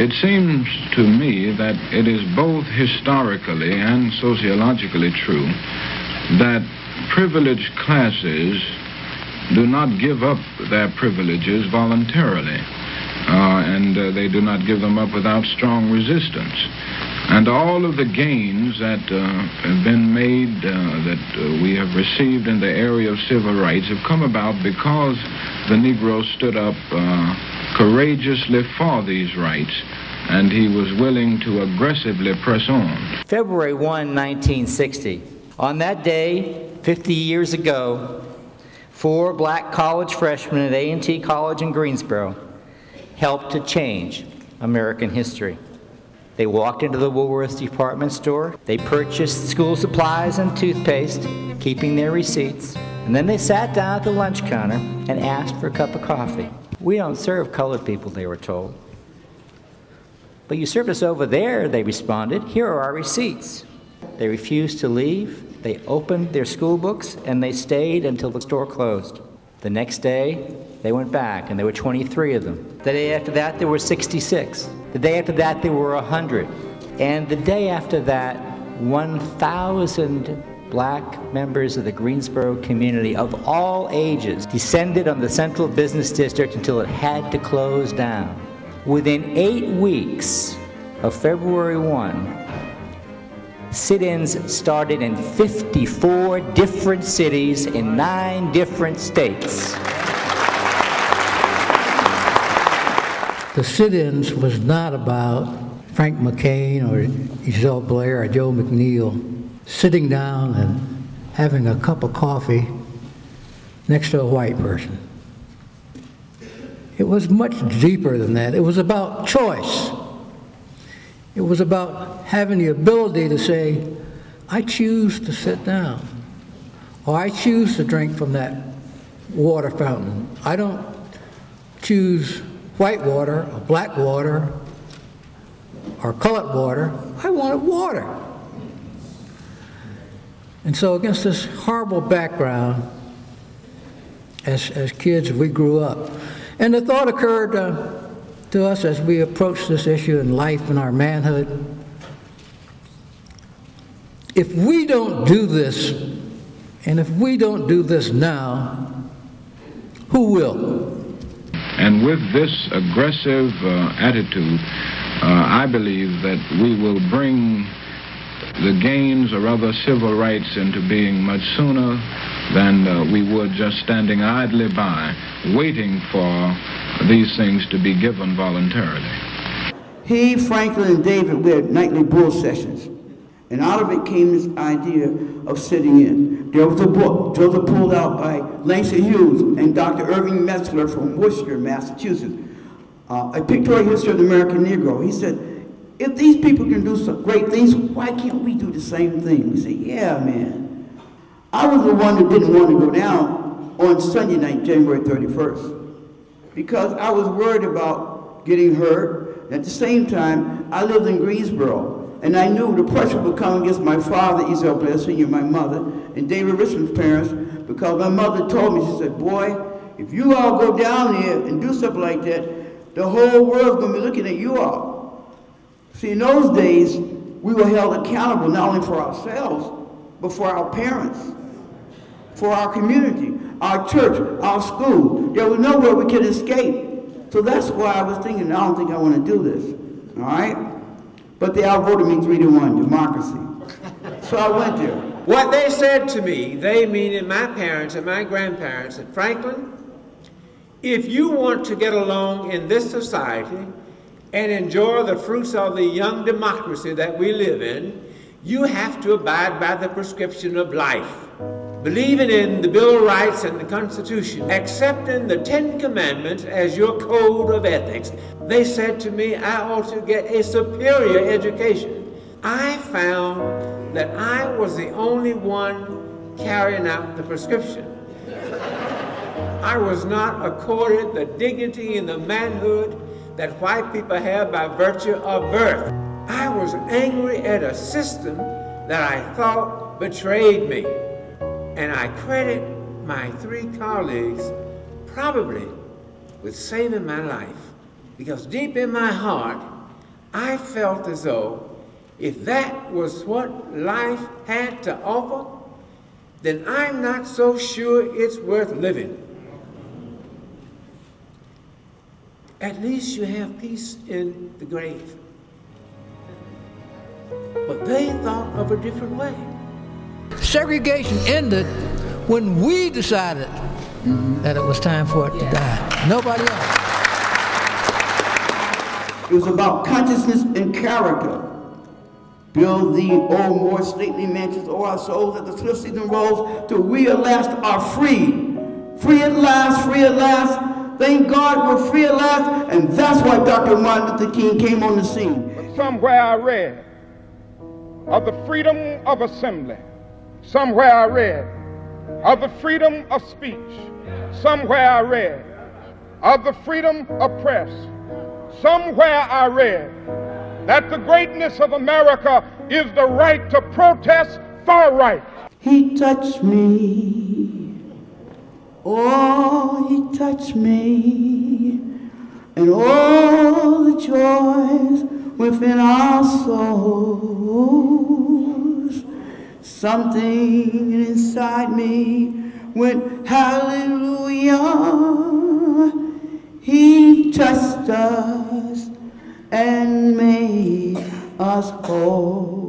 It seems to me that it is both historically and sociologically true that privileged classes do not give up their privileges voluntarily, and they do not give them up without strong resistance. And all of the gains that have been made, that we have received in the area of civil rights have come about because the Negro stood up courageously for these rights, and he was willing to aggressively press on. February 1, 1960. On that day, 50 years ago, 4 black college freshmen at A&T College in Greensboro helped to change American history. They walked into the Woolworth department store, they purchased school supplies and toothpaste, keeping their receipts, and then they sat down at the lunch counter and asked for a cup of coffee. "We don't serve colored people," they were told. "But you served us over there," they responded. "Here are our receipts." They refused to leave. They opened their school books and they stayed until the store closed. The next day, they went back and there were 23 of them. The day after that, there were 66. The day after that, there were 100. And the day after that, 1,000 black members of the Greensboro community of all ages descended on the Central Business District until it had to close down. Within 8 weeks of February 1, sit-ins started in 54 different cities in 9 different states. The sit-ins was not about Frank McCain or Giselle Blair or Joe McNeil sitting down and having a cup of coffee next to a white person. It was much deeper than that. It was about choice. It was about having the ability to say, I choose to sit down, or I choose to drink from that water fountain. I don't choose white water, or black water, or colored water. I wanted water. And so against this horrible background, as kids, we grew up. And the thought occurred to us as we approached this issue in life and our manhood. If we don't do this, and if we don't do this now, who will? And with this aggressive attitude, I believe that we will bring the gains or other civil rights into being much sooner than we would just standing idly by, waiting for these things to be given voluntarily. He, Franklin, and David, we had nightly bull sessions. And out of it came this idea of sitting in. There was a book, Joseph pulled out by Langston Hughes and Dr. Irving Metzler from Worcester, Massachusetts. A pictorial history of the American Negro. He said, if these people can do some great things, why can't we do the same thing? We said, yeah, man. I was the one that didn't want to go down on Sunday night, January 31st, because I was worried about getting hurt. At the same time, I lived in Greensboro, and I knew the pressure would come against my father, Giselle Blair Sr., my mother, and David Richmond's parents, because my mother told me, she said, boy, if you all go down there and do something like that, the whole world's going to be looking at you all. See, in those days, we were held accountable not only for ourselves, but for our parents, for our community, our church, our school. There was nowhere we could escape. So that's why I was thinking, I don't think I want to do this, all right? But they outvoted me 3-1, democracy. So I went there. What they said to me, they meaning my parents and my grandparents, said, Franklin, if you want to get along in this society and enjoy the fruits of the young democracy that we live in, you have to abide by the prescription of life. Believing in the Bill of Rights and the Constitution, accepting the 10 Commandments as your code of ethics, they said to me I ought to get a superior education. I found that I was the only one carrying out the prescription. I was not accorded the dignity and the manhood that white people have by virtue of birth. I was angry at a system that I thought betrayed me. And I credit my 3 colleagues probably with saving my life, because deep in my heart, I felt as though if that was what life had to offer, then I'm not so sure it's worth living. At least you have peace in the grave. But they thought of a different way. Segregation ended when we decided that it was time for it to die. Nobody else. It was about consciousness and character. Build thee, O more stately mansions, O our souls, that the swift season rolls, till we at last are free. Free at last, free at last. Thank God we're free at last, and that's why Dr. Martin Luther King came on the scene. But somewhere I read of the freedom of assembly. Somewhere I read of the freedom of speech. Somewhere I read of the freedom of press. Somewhere I read that the greatness of America is the right to protest far right. He touched me, oh, he touched me, and all the joys within our souls. Something inside me went hallelujah. He touched us and made us whole.